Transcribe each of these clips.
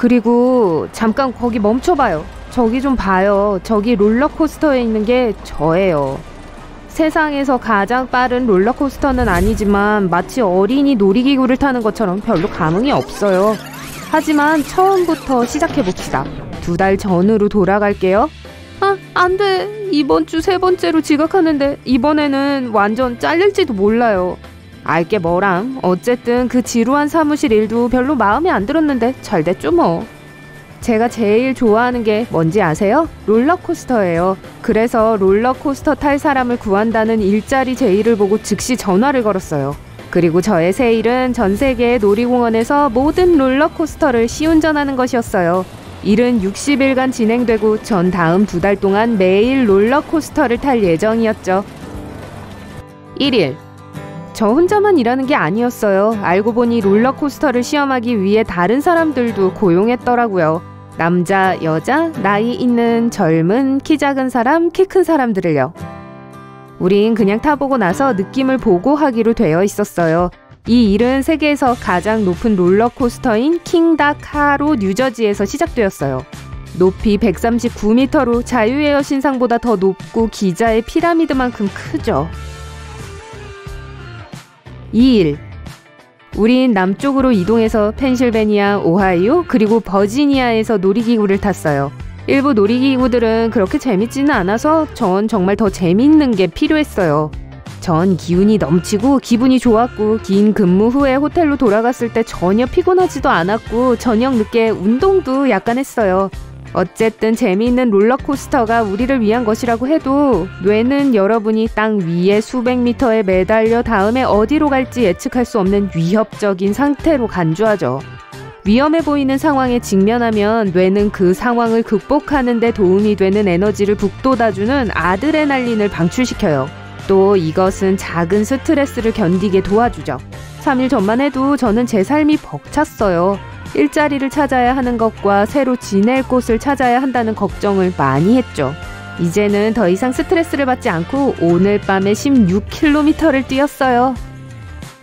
그리고 잠깐 거기 멈춰봐요. 저기 좀 봐요. 저기 롤러코스터에 있는 게 저예요. 세상에서 가장 빠른 롤러코스터는 아니지만 마치 어린이 놀이기구를 타는 것처럼 별로 감흥이 없어요. 하지만 처음부터 시작해봅시다. 2달 전으로 돌아갈게요. 안 돼. 이번 주 3번째로 지각하는데 이번에는 완전 잘릴지도 몰라요. 알게 뭐람. 어쨌든 그 지루한 사무실 일도 별로 마음에 안 들었는데 잘 됐죠 뭐. 제가 제일 좋아하는 게 뭔지 아세요? 롤러코스터예요. 그래서 롤러코스터 탈 사람을 구한다는 일자리 제의를 보고 즉시 전화를 걸었어요. 그리고 저의 새 일은 전 세계의 놀이공원에서 모든 롤러코스터를 시운전하는 것이었어요. 일은 60일간 진행되고 전 다음 2달 동안 매일 롤러코스터를 탈 예정이었죠. 1일. 저 혼자만 일하는 게 아니었어요. 알고 보니 롤러코스터를 시험하기 위해 다른 사람들도 고용했더라고요. 남자, 여자, 나이 있는, 젊은, 키 작은 사람, 키 큰 사람들을요. 우린 그냥 타보고 나서 느낌을 보고 하기로 되어 있었어요. 이 일은 세계에서 가장 높은 롤러코스터인 킹다카로 뉴저지에서 시작되었어요. 높이 139m로 자유의 여신상보다 더 높고 기자의 피라미드만큼 크죠. 2일. 우린 남쪽으로 이동해서 펜실베니아, 오하이오, 그리고 버지니아에서 놀이기구를 탔어요. 일부 놀이기구들은 그렇게 재밌지는 않아서 전 정말 더 재밌는 게 필요했어요. 전 기운이 넘치고 기분이 좋았고 긴 근무 후에 호텔로 돌아갔을 때 전혀 피곤하지도 않았고 저녁 늦게 운동도 약간 했어요. 어쨌든 재미있는 롤러코스터가 우리를 위한 것이라고 해도 뇌는 여러분이 땅 위에 수백 미터에 매달려 다음에 어디로 갈지 예측할 수 없는 위협적인 상태로 간주하죠. 위험해 보이는 상황에 직면하면 뇌는 그 상황을 극복하는 데 도움이 되는 에너지를 북돋아주는 아드레날린을 방출시켜요. 또 이것은 작은 스트레스를 견디게 도와주죠. 3일 전만 해도 저는 제 삶이 벅찼어요. 일자리를 찾아야 하는 것과 새로 지낼 곳을 찾아야 한다는 걱정을 많이 했죠. 이제는 더 이상 스트레스를 받지 않고 오늘 밤에 16km를 뛰었어요.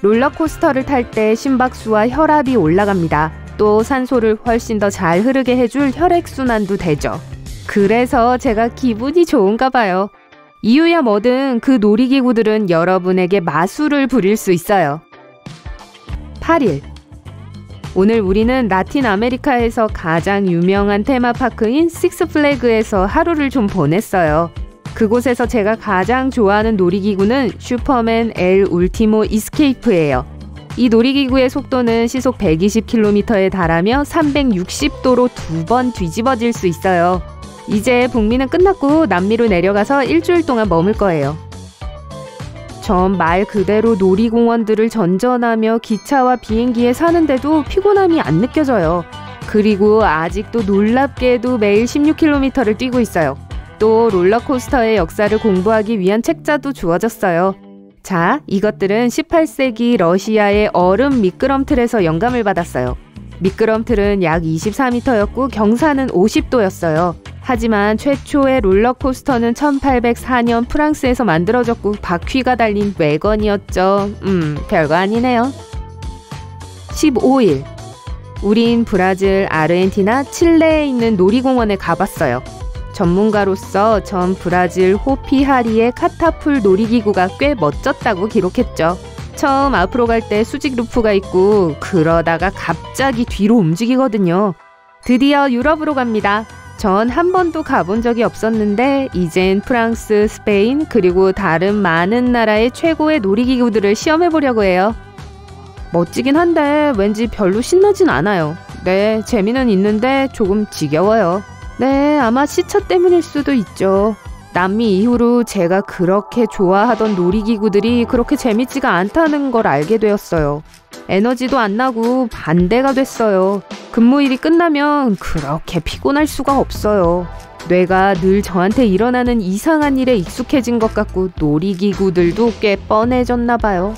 롤러코스터를 탈 때 심박수와 혈압이 올라갑니다. 또 산소를 훨씬 더 잘 흐르게 해줄 혈액순환도 되죠. 그래서 제가 기분이 좋은가 봐요. 이유야 뭐든 그 놀이기구들은 여러분에게 마술을 부릴 수 있어요. 8일. 오늘 우리는 라틴 아메리카에서 가장 유명한 테마파크인 식스플래그에서 하루를 좀 보냈어요. 그곳에서 제가 가장 좋아하는 놀이기구는 슈퍼맨 엘 울티모 이스케이프예요. 이 놀이기구의 속도는 시속 120km에 달하며 360도로 2번 뒤집어질 수 있어요. 이제 북미는 끝났고 남미로 내려가서 일주일 동안 머물 거예요. 전 말 그대로 놀이공원들을 전전하며 기차와 비행기에 사는데도 피곤함이 안 느껴져요. 그리고 아직도 놀랍게도 매일 16km를 뛰고 있어요. 또 롤러코스터의 역사를 공부하기 위한 책자도 주어졌어요. 자, 이것들은 18세기 러시아의 얼음 미끄럼틀에서 영감을 받았어요. 미끄럼틀은 약 24m였고 경사는 50도였어요. 하지만 최초의 롤러코스터는 1804년 프랑스에서 만들어졌고 바퀴가 달린 외건이었죠. 별거 아니네요. 15일. 우린 브라질, 아르헨티나, 칠레에 있는 놀이공원에 가봤어요. 전문가로서 전 브라질 호피하리의 카타풀 놀이기구가 꽤 멋졌다고 기록했죠. 처음 앞으로 갈 때 수직 루프가 있고 그러다가 갑자기 뒤로 움직이거든요. 드디어 유럽으로 갑니다. 전 한 번도 가본 적이 없었는데 이젠 프랑스, 스페인 그리고 다른 많은 나라의 최고의 놀이기구들을 시험해보려고 해요. 멋지긴 한데 왠지 별로 신나진 않아요. 네, 재미는 있는데 조금 지겨워요. 네, 아마 시차 때문일 수도 있죠. 남미 이후로 제가 그렇게 좋아하던 놀이기구들이 그렇게 재밌지가 않다는 걸 알게 되었어요. 에너지도 안 나고 반대가 됐어요. 근무일이 끝나면 그렇게 피곤할 수가 없어요. 뇌가 늘 저한테 일어나는 이상한 일에 익숙해진 것 같고 놀이기구들도 꽤 뻔해졌나 봐요.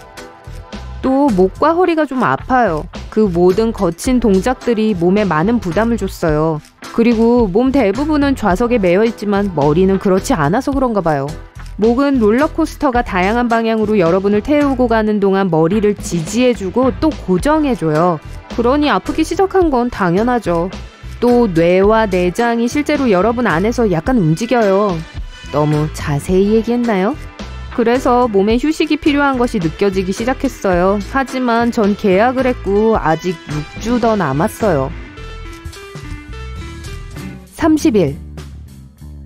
또 목과 허리가 좀 아파요. 그 모든 거친 동작들이 몸에 많은 부담을 줬어요. 그리고 몸 대부분은 좌석에 매여 있지만 머리는 그렇지 않아서 그런가 봐요. 목은 롤러코스터가 다양한 방향으로 여러분을 태우고 가는 동안 머리를 지지해주고 또 고정해줘요. 그러니 아프기 시작한 건 당연하죠. 또 뇌와 내장이 실제로 여러분 안에서 약간 움직여요. 너무 자세히 얘기했나요? 그래서 몸에 휴식이 필요한 것이 느껴지기 시작했어요. 하지만 전 계약을 했고 아직 6주 더 남았어요. 30일.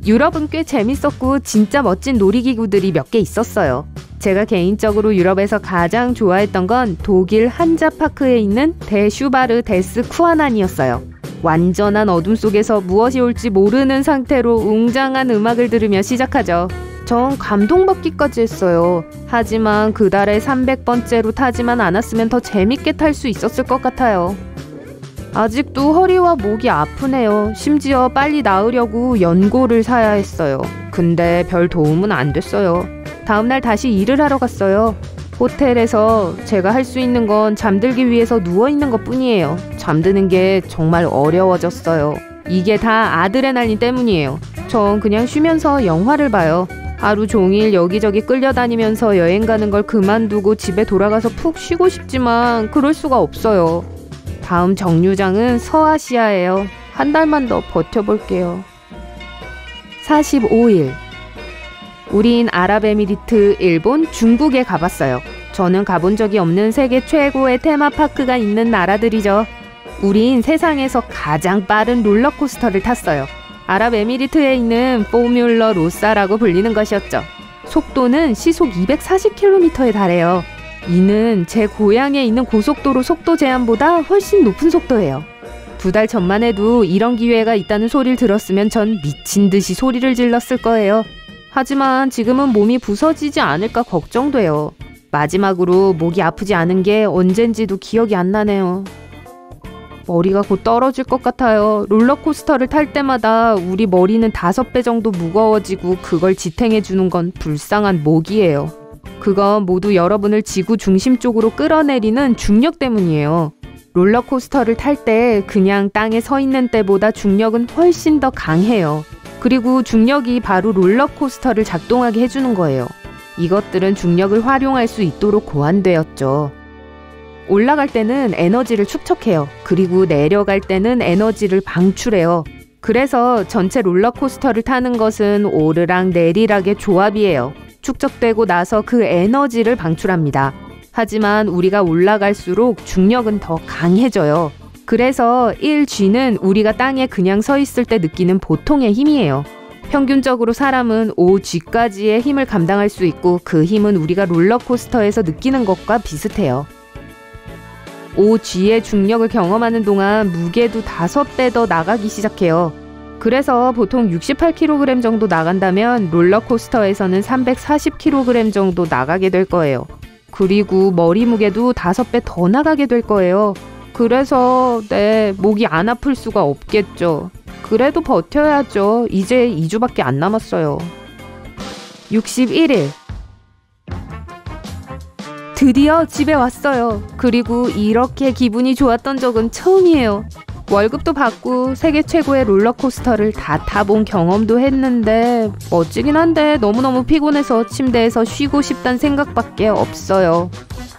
유럽은 꽤 재밌었고 진짜 멋진 놀이기구들이 몇 개 있었어요. 제가 개인적으로 유럽에서 가장 좋아했던 건 독일 한자파크에 있는 대슈바르 데스 쿠아난이었어요. 완전한 어둠 속에서 무엇이 올지 모르는 상태로 웅장한 음악을 들으며 시작하죠. 전 감동받기까지 했어요. 하지만 그달에 300번째로 타지만 않았으면 더 재밌게 탈 수 있었을 것 같아요. 아직도 허리와 목이 아프네요. 심지어 빨리 나으려고 연고를 사야 했어요. 근데 별 도움은 안 됐어요. 다음날 다시 일을 하러 갔어요. 호텔에서 제가 할 수 있는 건 잠들기 위해서 누워있는 것 뿐이에요. 잠드는 게 정말 어려워졌어요. 이게 다 아드레날린 때문이에요. 전 그냥 쉬면서 영화를 봐요. 하루 종일 여기저기 끌려다니면서 여행 가는 걸 그만두고 집에 돌아가서 푹 쉬고 싶지만 그럴 수가 없어요. 다음 정류장은 서아시아예요. 한 달만 더 버텨볼게요. 45일. 우린 아랍에미리트, 일본, 중국에 가봤어요. 저는 가본 적이 없는 세계 최고의 테마파크가 있는 나라들이죠. 우린 세상에서 가장 빠른 롤러코스터를 탔어요. 아랍에미리트에 있는 포뮬러 로사라고 불리는 것이었죠. 속도는 시속 240km에 달해요. 이는 제 고향에 있는 고속도로 속도 제한보다 훨씬 높은 속도예요. 2달 전만 해도 이런 기회가 있다는 소리를 들었으면 전 미친 듯이 소리를 질렀을 거예요. 하지만 지금은 몸이 부서지지 않을까 걱정돼요. 마지막으로 목이 아프지 않은 게 언젠지도 기억이 안 나네요. 머리가 곧 떨어질 것 같아요. 롤러코스터를 탈 때마다 우리 머리는 5배 정도 무거워지고 그걸 지탱해주는 건 불쌍한 목이에요. 그건 모두 여러분을 지구 중심 쪽으로 끌어내리는 중력 때문이에요. 롤러코스터를 탈 때 그냥 땅에 서 있는 때보다 중력은 훨씬 더 강해요. 그리고 중력이 바로 롤러코스터를 작동하게 해주는 거예요. 이것들은 중력을 활용할 수 있도록 고안되었죠. 올라갈 때는 에너지를 축적해요. 그리고 내려갈 때는 에너지를 방출해요. 그래서 전체 롤러코스터를 타는 것은 오르락 내리락의 조합이에요. 축적되고 나서 그 에너지를 방출합니다. 하지만 우리가 올라갈수록 중력은 더 강해져요. 그래서 1G는 우리가 땅에 그냥 서 있을 때 느끼는 보통의 힘이에요. 평균적으로 사람은 5G까지의 힘을 감당할 수 있고 그 힘은 우리가 롤러코스터에서 느끼는 것과 비슷해요. 5G의 중력을 경험하는 동안 무게도 5배 더 나가기 시작해요. 그래서 보통 68kg 정도 나간다면 롤러코스터에서는 340kg 정도 나가게 될 거예요. 그리고 머리 무게도 5배 더 나가게 될 거예요. 그래서 목이 안 아플 수가 없겠죠. 그래도 버텨야죠. 이제 2주밖에 안 남았어요. 61일. 드디어 집에 왔어요. 그리고 이렇게 기분이 좋았던 적은 처음이에요. 월급도 받고 세계 최고의 롤러코스터를 다 타본 경험도 했는데 멋지긴 한데 너무너무 피곤해서 침대에서 쉬고 싶다는 생각밖에 없어요.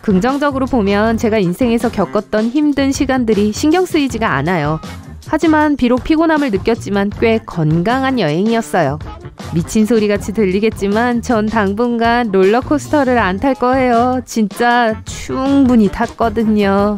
긍정적으로 보면 제가 인생에서 겪었던 힘든 시간들이 신경 쓰이지가 않아요. 하지만 비록 피곤함을 느꼈지만 꽤 건강한 여행이었어요. 미친 소리같이 들리겠지만 전 당분간 롤러코스터를 안 탈 거예요. 진짜 충분히 탔거든요.